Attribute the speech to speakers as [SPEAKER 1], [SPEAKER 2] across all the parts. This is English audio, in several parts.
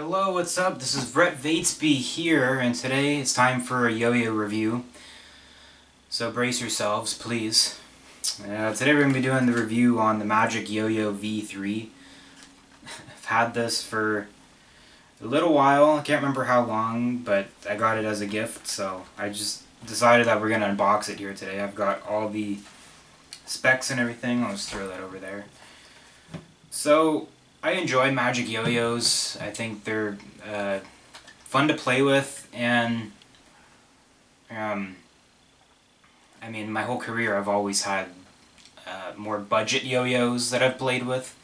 [SPEAKER 1] Hello, what's up? This is Brett Vatesby here, and today it's time for a yo-yo review. So brace yourselves, please. Today we're going to be doing the review on the MAGICYOYO V3. I've had this for a little while. I can't remember how long, but I got it as a gift, so I just decided that we're going to unbox it here today. I've got all the specs and everything. I'll just throw that over there. So, I enjoy MAGICYOYOs. I think they're fun to play with, and I mean, my whole career I've always had more budget yo-yos that I've played with.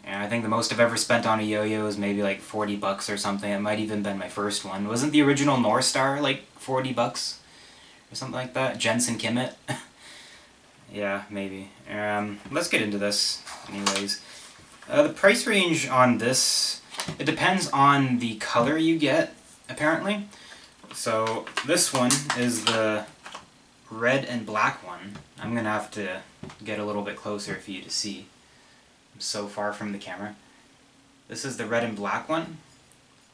[SPEAKER 1] And I think the most I've ever spent on a yo-yo is maybe like 40 bucks or something. It might even been my first one. Wasn't the original North Star like 40 bucks or something like that? Jensen Kimmett? Yeah, maybe. Let's get into this anyways. The price range on this, it depends on the color you get, apparently. So this one is the red and black one. I'm going to have to get a little bit closer for you to see. I'm so far from the camera. This is the red and black one.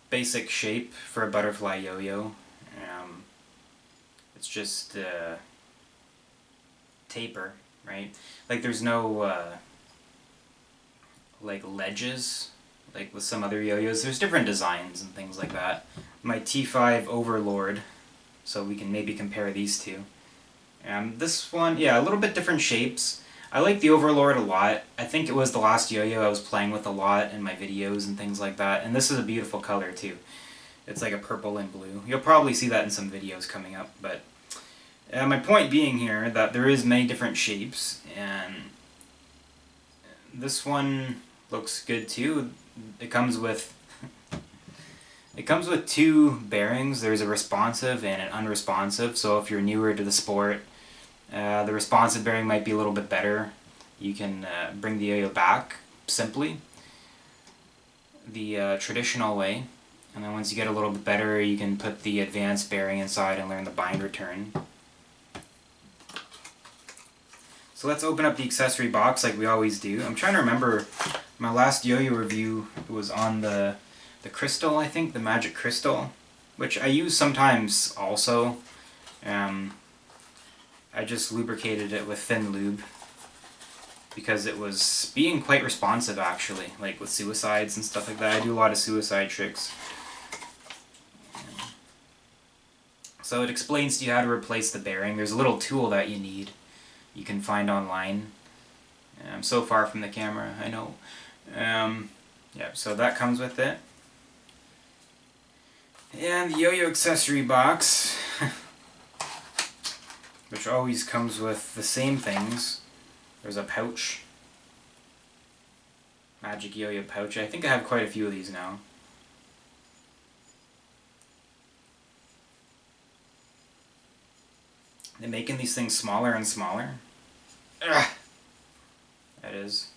[SPEAKER 1] Basic shape for a butterfly yo-yo. It's just taper, right? Like there's no like ledges, like with some other yo-yos. There's different designs and things like that. My T5 Overlord, so we can maybe compare these two. This one, yeah, a little bit different shapes. I like the Overlord a lot. I think it was the last yo-yo I was playing with a lot in my videos and things like that. And this is a beautiful color too. It's like a purple and blue. You'll probably see that in some videos coming up, but my point being here that there is many different shapes, and this one looks good too. It comes with two bearings. There's a responsive and an unresponsive. So if you're newer to the sport, the responsive bearing might be a little bit better. You can bring the yo-yo back simply the traditional way, and then once you get a little bit better, you can put the advanced bearing inside and learn the bind return. So let's open up the accessory box like we always do. I'm trying to remember, my last yo-yo review was on the crystal, I think, the Magic Crystal, which I use sometimes also. I just lubricated it with thin lube because it was being quite responsive actually, like with suicides and stuff like that. I do a lot of suicide tricks. So it explains to you how to replace the bearing. There's a little tool that you need. You can find online. I'm so far from the camera, I know. Yeah, so that comes with it. And the yo-yo accessory box, which always comes with the same things. There's a pouch. MAGICYOYO pouch. I think I have quite a few of these now. They're making these things smaller and smaller. Ugh. That is.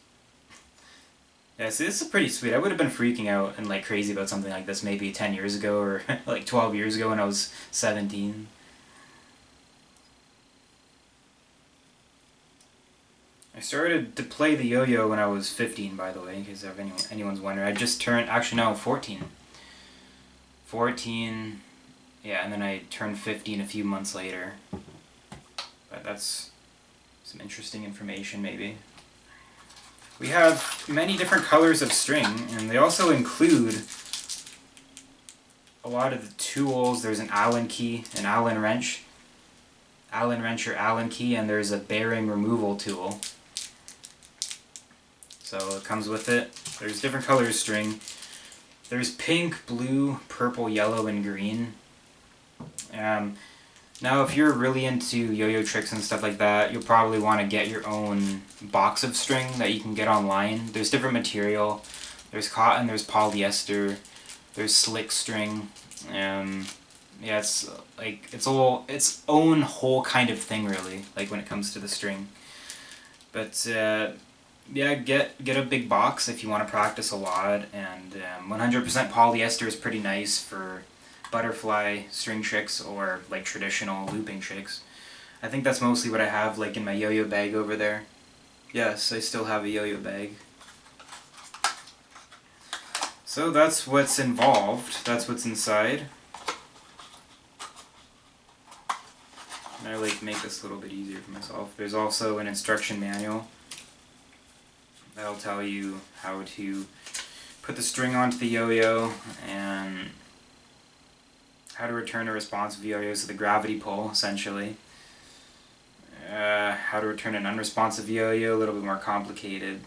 [SPEAKER 1] Yeah, see, this is pretty sweet. I would have been freaking out and like crazy about something like this maybe 10 years ago or like 12 years ago when I was 17. I started to play the yo-yo when I was 15, by the way, in case if anyone's wondering. I just turned, actually no, 14. 14, yeah, and then I turned 15 a few months later. But that's some interesting information, maybe. We have many different colors of string, and they also include a lot of the tools. There's an Allen key, an Allen wrench or Allen key, and there's a bearing removal tool. So it comes with it. There's different colors of string. There's pink, blue, purple, yellow, and green. Now if you're really into yo-yo tricks and stuff like that, you'll probably want to get your own box of string that you can get online. There's different material. There's cotton, there's polyester, there's slick string. Yeah, it's like its own whole kind of thing really, like when it comes to the string. But yeah, get a big box if you want to practice a lot, and 100% polyester is pretty nice for butterfly string tricks or like traditional looping tricks. I think that's mostly what I have like in my yo-yo bag over there. Yes, I still have a yo-yo bag. So that's what's involved, that's what's inside. And I like make this a little bit easier for myself. There's also an instruction manual that'll tell you how to put the string onto the yo-yo and how to return a responsive yo-yo, so the gravity pull essentially. How to return an unresponsive yo-yo, a little bit more complicated.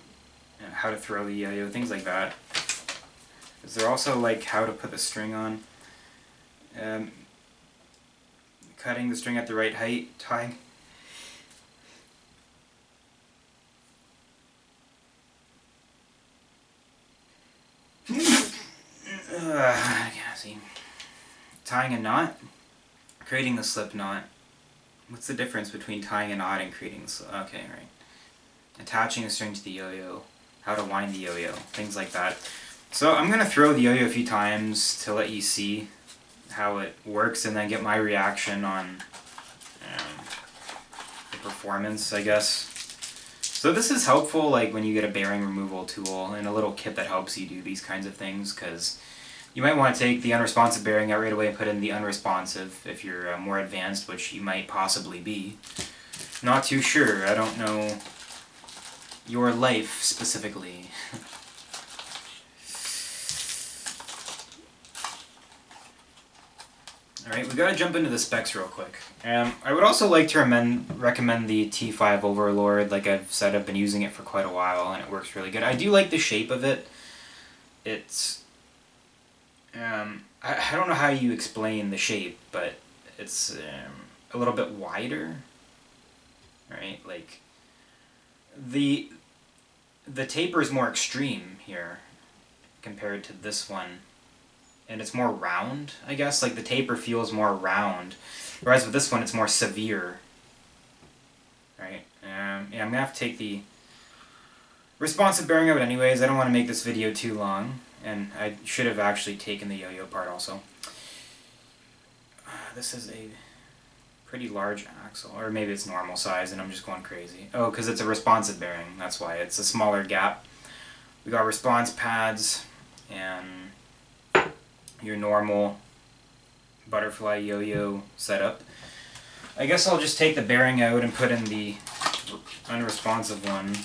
[SPEAKER 1] How to throw the yo-yo, things like that. Is there also like how to put the string on? Cutting the string at the right height, tying. I can't see. Tying a knot, creating the slip knot. What's the difference between tying a knot and creating the slip? Okay, right. Attaching a string to the yo-yo, how to wind the yo-yo, things like that. So I'm going to throw the yo-yo a few times to let you see how it works and then get my reaction on the performance, I guess. So this is helpful like when you get a bearing removal tool and a little kit that helps you do these kinds of things, because you might want to take the unresponsive bearing out right away and put in the unresponsive if you're more advanced, which you might possibly be. Not too sure, I don't know your life specifically. Alright, we gotta jump into the specs real quick. I would also like to recommend the T5 Overlord. Like I've said, I've been using it for quite a while and it works really good. I do like the shape of it. It's... I don't know how you explain the shape, but it's a little bit wider. Right? Like, the taper is more extreme here compared to this one. And it's more round, I guess. Like the taper feels more round, whereas with this one it's more severe. Right? Yeah, I'm gonna have to take the responsive bearing out anyways. I don't want to make this video too long, and I should have actually taken the yo-yo part also. This is a pretty large axle, or maybe it's normal size and I'm just going crazy. Oh, because it's a responsive bearing, that's why. It's a smaller gap. We got response pads and your normal butterfly yo-yo setup. I guess I'll just take the bearing out and put in the unresponsive one.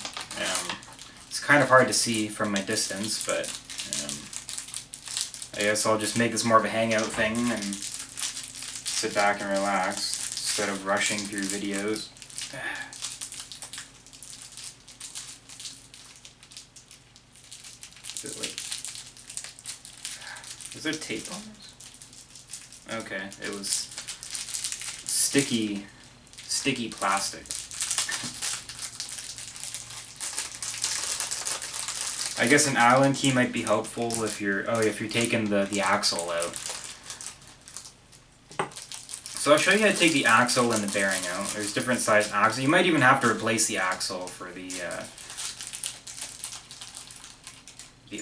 [SPEAKER 1] It's kind of hard to see from my distance, but I guess I'll just make this more of a hangout thing and sit back and relax instead of rushing through videos. Is there tape on this? Okay, it was sticky plastic. I guess an Allen key might be helpful if you're taking the axle out. So I'll show you how to take the axle and the bearing out. There's different size axles. You might even have to replace the axle for the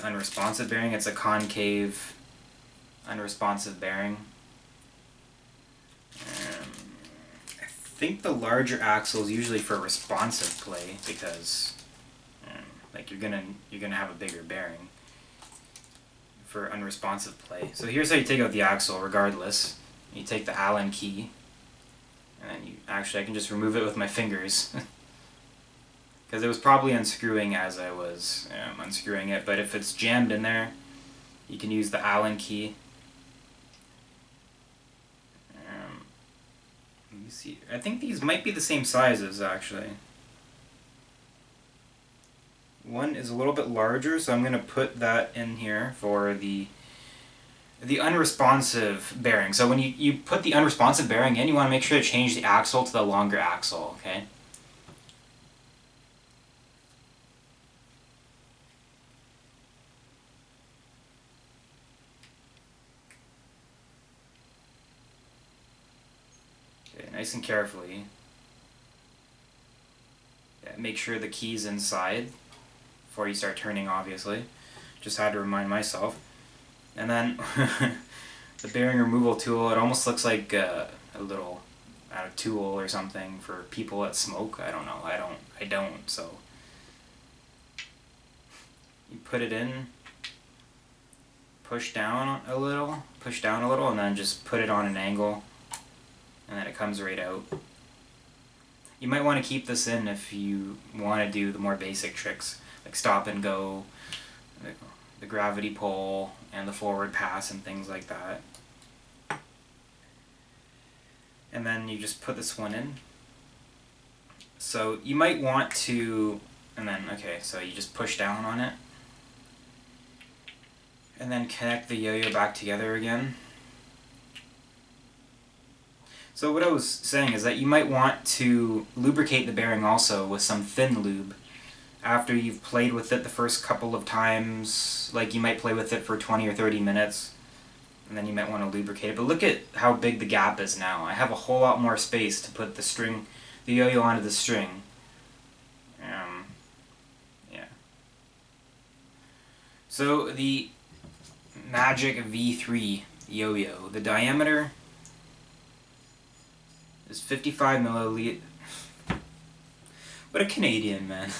[SPEAKER 1] unresponsive bearing. It's a concave unresponsive bearing. I think the larger axle is usually for responsive play because like you're gonna have a bigger bearing for unresponsive play. So here's how you take out the axle regardless. You take the Allen key and then I can just remove it with my fingers because it was probably unscrewing as I was unscrewing it, but if it's jammed in there you can use the Allen key. Let me see. I think these might be the same sizes actually. One is a little bit larger, so I'm going to put that in here for the unresponsive bearing. So when you put the unresponsive bearing in, you want to make sure to change the axle to the longer axle, okay? Okay, nice and carefully. Yeah, make sure the key's inside before you start turning, obviously. Just had to remind myself. And then the bearing removal tool, it almost looks like a little tool or something for people that smoke. I don't know. I don't, so you put it in push down a little, and then just put it on an angle, and then it comes right out. You might want to keep this in if you want to do the more basic tricks, like stop and go, the gravity pull, and the forward pass, and things like that. And then you just put this one in. So you might want to, and then, okay, so you just push down on it. And then connect the yo-yo back together again. So what I was saying is that you might want to lubricate the bearing also with some thin lube after you've played with it the first couple of times. Like you might play with it for 20 or 30 minutes, and then you might want to lubricate it. But look at how big the gap is now. I have a whole lot more space to put the yo-yo onto the string. Yeah. So the Magic V3 yo-yo, the diameter is 55 milliliters. What a Canadian, man.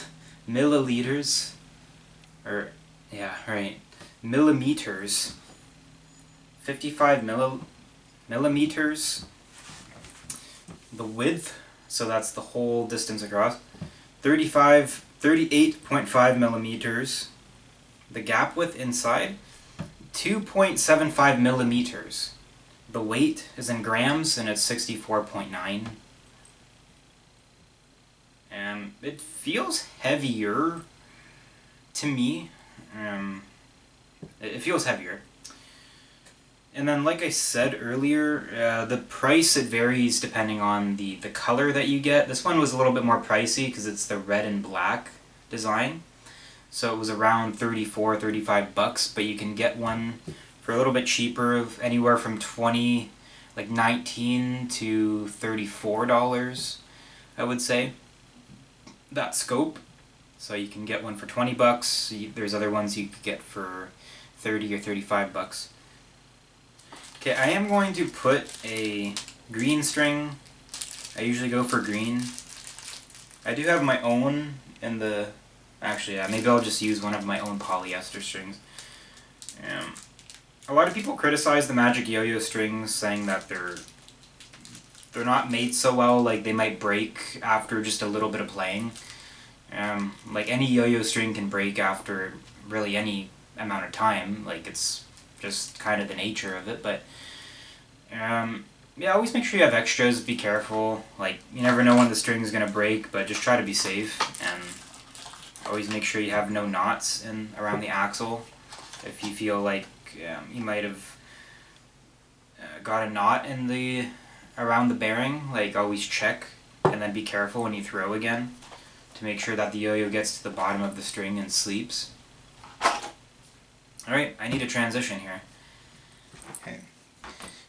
[SPEAKER 1] Milliliters? Or, yeah, right. Millimeters. 55 millimeters. The width, so that's the whole distance across. 38.5 millimeters. The gap width inside, 2.75 millimeters. The weight is in grams, and it's 64.9. It feels heavier to me. It feels heavier. And then, like I said earlier, the price, it varies depending on the color that you get. This one was a little bit more pricey because it's the red and black design. So it was around $35 bucks, but you can get one for a little bit cheaper, of anywhere from $19 to $34, I would say. That scope. So you can get one for 20 bucks. There's other ones you could get for 30 or 35 bucks. Okay, I am going to put a green string. I usually go for green. I do have my own in the... Actually, yeah, maybe I'll just use one of my own polyester strings. A lot of people criticize the Magic Yo-Yo strings, saying that they're not made so well, like they might break after just a little bit of playing. Like any yo-yo string can break after really any amount of time, like it's just kind of the nature of it, but yeah, always make sure you have extras, be careful, like you never know when the string is going to break, but just try to be safe, and always make sure you have no knots around the axle. If you feel like you might have got a knot around the bearing, like always check, and then be careful when you throw again to make sure that the yo-yo gets to the bottom of the string and sleeps. Alright, I need a transition here. Okay.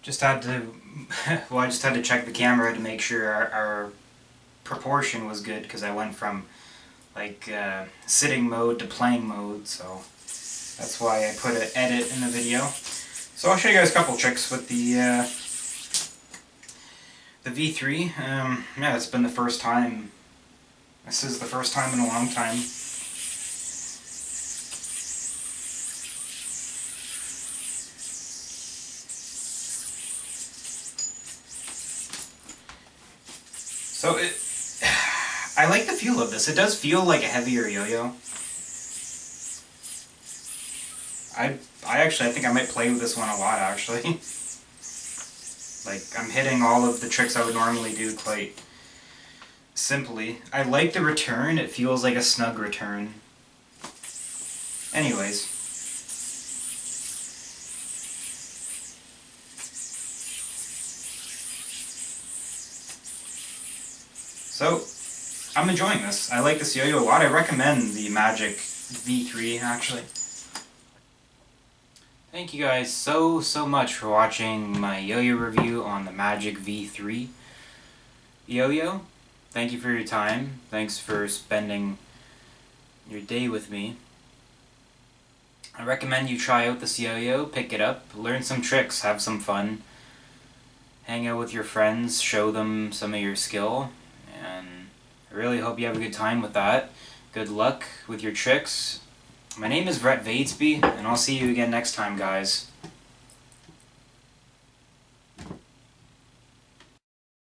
[SPEAKER 1] Just had to, well, I just had to check the camera to make sure our proportion was good, because I went from like sitting mode to playing mode, so that's why I put an edit in the video. So I'll show you guys a couple tricks with the V3. Yeah, it's been the first time. This is the first time in a long time. So I like the feel of this. It does feel like a heavier yo-yo. I think I might play with this one a lot, actually. Like, I'm hitting all of the tricks I would normally do quite simply. I like the return. It feels like a snug return. Anyways. So, I'm enjoying this. I like this yo-yo a lot. I recommend the Magic V3, actually. Thank you guys so much for watching my yo-yo review on the Magic V3 yo-yo. Thank you for your time. Thanks for spending your day with me. I recommend you try out this yo-yo, pick it up, learn some tricks, have some fun, hang out with your friends, show them some of your skill, and I really hope you have a good time with that. Good luck with your tricks, My name is Brett Vatesby, and I'll see you again next time, guys.